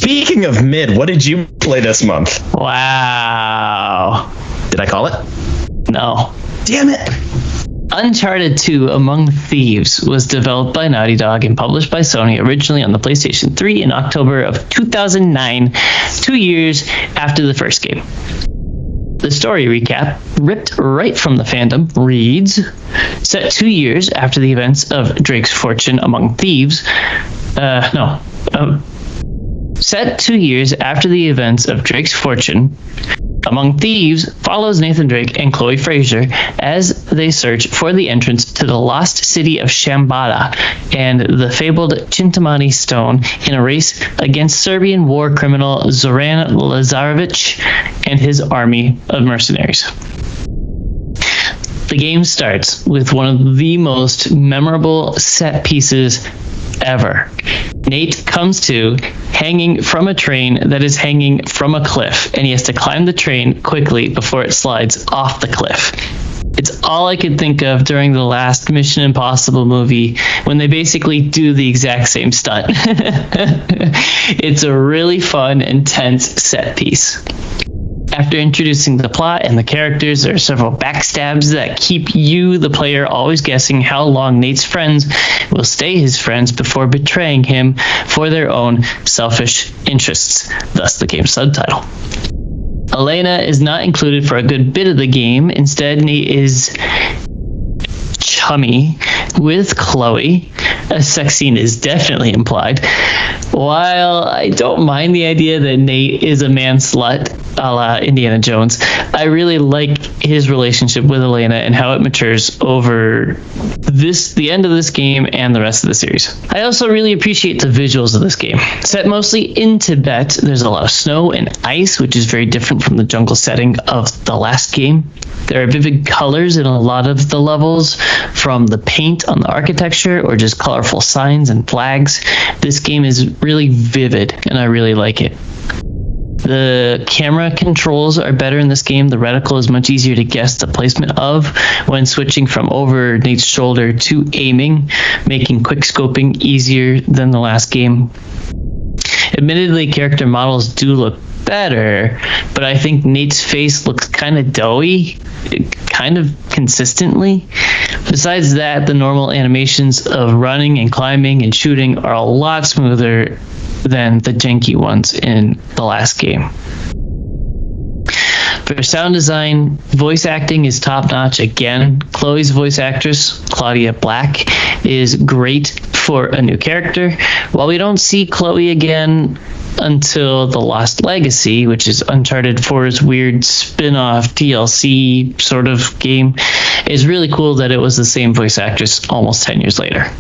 Speaking of mid, what did you play this month? Wow. Did I call it? No. Damn it. Uncharted 2 Among Thieves was developed by Naughty Dog and published by Sony originally on the PlayStation 3 in October of 2009, 2 years after the first game. The story recap, ripped right from the fandom, reads, set 2 years after the events of Drake's Fortune Among Thieves, set 2 years after the events of Drake's Fortune Among Thieves follows Nathan Drake and Chloe Fraser as they search for the entrance to the lost city of Shambhala and the fabled Chintamani Stone in a race against Serbian war criminal Zoran Lazarevic and his army of mercenaries. The game starts with one of the most memorable set pieces ever. Nate comes to hanging from a train that is hanging from a cliff, and he has to climb the train quickly before it slides off the cliff. It's all I could think of during the last Mission Impossible movie when they basically do the exact same stunt. It's a really fun, intense set piece. After introducing the plot and the characters, there are several backstabs that keep you, the player, always guessing how long Nate's friends will stay his friends before betraying him for their own selfish interests, thus the game's subtitle. Elena is not included for a good bit of the game. Instead, Nate is chummy with Chloe. A sex scene is definitely implied. While I don't mind the idea that Nate is a man slut, a la Indiana Jones, I really like his relationship with Elena and how it matures over the end of this game and the rest of the series. I also really appreciate the visuals of this game. Set mostly in Tibet, there's a lot of snow and ice, which is very different from the jungle setting of the last game. There are vivid colors in a lot of the levels, from the paint on the architecture or just colorful signs and flags. This game is really vivid, and I really like it. The camera controls are better in this game. The reticle is much easier to guess the placement of when switching from over Nate's shoulder to aiming, making quick scoping easier than the last game. Admittedly, character models do look better, but I think Nate's face looks kind of doughy, kind of consistently. Besides that, the normal animations of running and climbing and shooting are a lot smoother than the janky ones in the last game. For sound design, voice acting is top-notch again. Chloe's voice actress, Claudia Black, is great for a new character. While we don't see Chloe again until The Lost Legacy, which is Uncharted 4's weird spin-off DLC sort of game, it's really cool that it was the same voice actress almost 10 years later.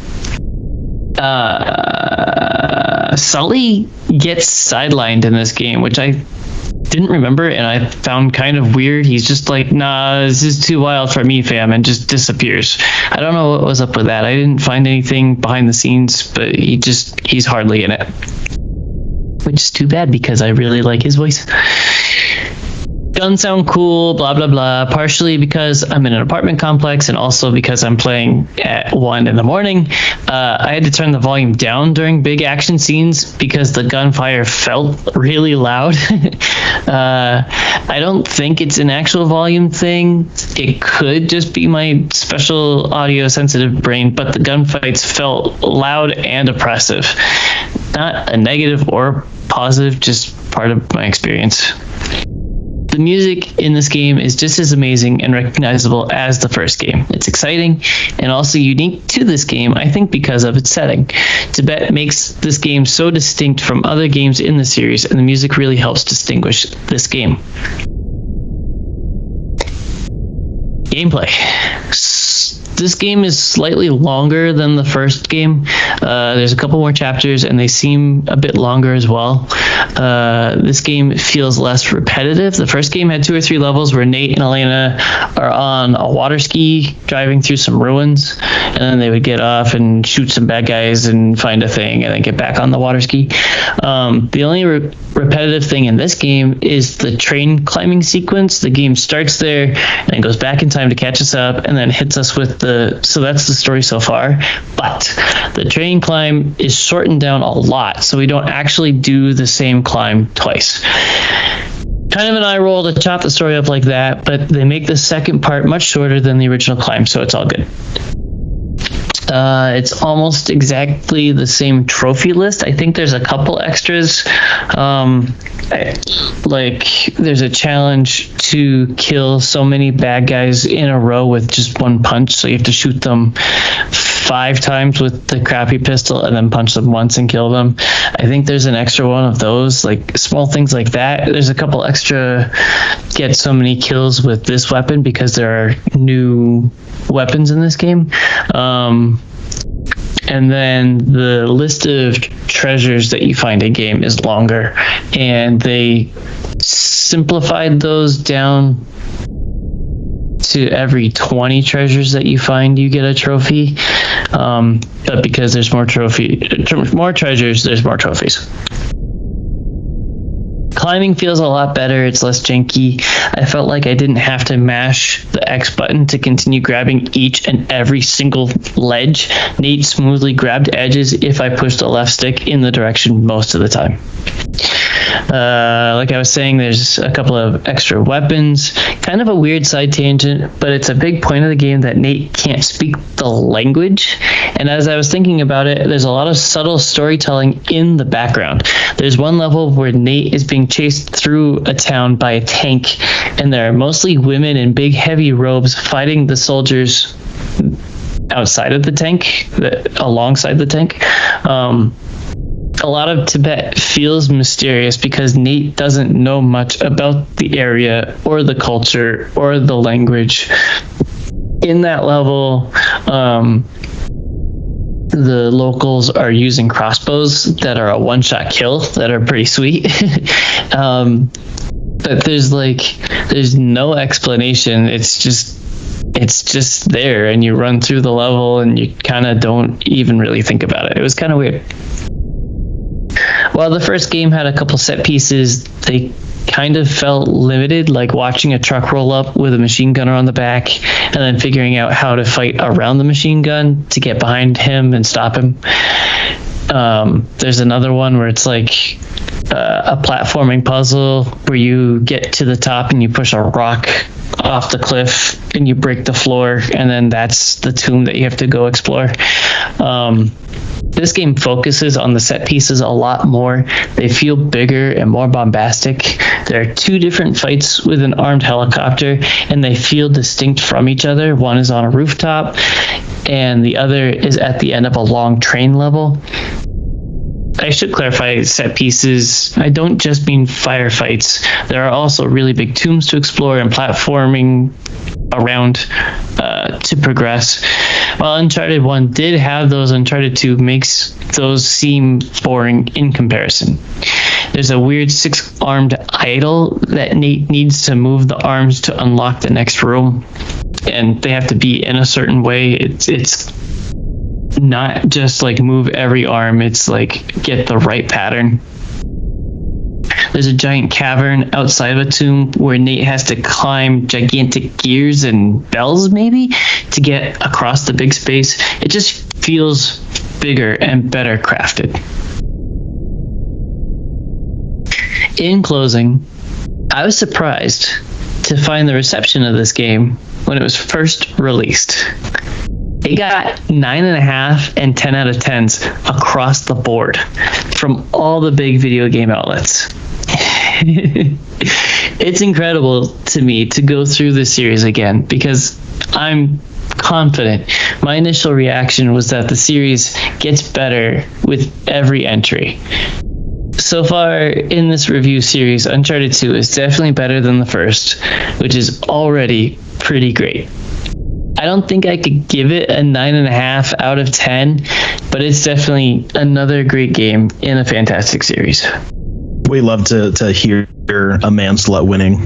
Sully gets sidelined in this game, which I didn't remember and I found kind of weird. He's just like, nah, this is too wild for me, fam, and just disappears. I don't know what was up with that. I didn't find anything behind the scenes, but he's hardly in it. Which is too bad because I really like his voice. Guns sound cool, blah, blah, blah, partially because I'm in an apartment complex and also because I'm playing at 1 in the morning. I had to turn the volume down during big action scenes because the gunfire felt really loud. I don't think it's an actual volume thing. It could just be my special audio sensitive brain, but the gunfights felt loud and oppressive. Not a negative or positive, just part of my experience. The music in this game is just as amazing and recognizable as the first game. It's exciting and also unique to this game, I think, because of its setting. Tibet makes this game so distinct from other games in the series, and the music really helps distinguish this game. Gameplay. This game is slightly longer than the first game. There's a couple more chapters and they seem a bit longer as well. This game feels less repetitive. The first game had 2 or 3 levels where Nate and Elena are on a water ski driving through some ruins, and then they would get off and shoot some bad guys and find a thing and then get back on the water ski. The only repetitive thing in this game is the train climbing sequence. The game starts there and then goes back in time to catch us up and then hits us with so that's the story so far. But the train climb is shortened down a lot, so we don't actually do the same climb twice. Kind of an eye roll to chop the story up like that, but they make the second part much shorter than the original climb, so it's all good. It's almost exactly the same trophy list. I think there's a couple extras. Like there's a challenge to kill so many bad guys in a row with just one punch. So you have to shoot them 5 times with the crappy pistol and then punch them once and kill them. I think there's an extra one of those, like small things like that. There's a couple extra get so many kills with this weapon because there are new weapons in this game. And then the list of treasures that you find in game is longer, and they simplified those down to every 20 treasures that you find, you get a trophy. But because there's more treasures, there's more trophies. Climbing feels a lot better. It's less janky. I felt like I didn't have to mash the X button to continue grabbing each and every single ledge. Nate smoothly grabbed edges if I pushed the left stick in the direction most of the time. Like I was saying, there's a couple of extra weapons. Kind of a weird side tangent, but it's a big point of the game that Nate can't speak the language. And as I was thinking about it, there's a lot of subtle storytelling in the background. There's one level where Nate is being chased through a town by a tank, and there are mostly women in big heavy robes fighting the soldiers outside of the tank, alongside the tank. A lot of Tibet feels mysterious because Nate doesn't know much about the area or the culture or the language. In that level, the locals are using crossbows that are a one-shot kill that are pretty sweet. But there's no explanation. It's just there, and you run through the level and you kind of don't even really think about it. It was kind of weird. While the first game had a couple set pieces, they kind of felt limited, like watching a truck roll up with a machine gunner on the back and then figuring out how to fight around the machine gun to get behind him and stop him. There's another one where it's like a platforming puzzle where you get to the top and you push a rock off the cliff and you break the floor, and then that's the tomb that you have to go explore. This game focuses on the set pieces a lot more. They feel bigger and more bombastic. There are 2 different fights with an armed helicopter, and they feel distinct from each other. One is on a rooftop, and the other is at the end of a long train level. I should clarify set pieces. I don't just mean firefights. There are also really big tombs to explore and platforming around to progress. While Uncharted 1 did have those, Uncharted 2 makes those seem boring in comparison. There's a weird 6-armed idol that Nate needs to move the arms to unlock the next room, and they have to be in a certain way. It's not just like move every arm, it's like get the right pattern. There's a giant cavern outside of a tomb where Nate has to climb gigantic gears and bells maybe to get across the big space. It just feels bigger and better crafted. In closing, I was surprised to find the reception of this game when it was first released. It got 9.5 and 10 out of 10s across the board from all the big video game outlets. It's incredible to me to go through this series again because I'm confident. My initial reaction was that the series gets better with every entry. So far in this review series, Uncharted 2 is definitely better than the first, which is already pretty great. I don't think I could give it a 9.5 out of 10, but it's definitely another great game in a fantastic series. We love to hear a man slut winning.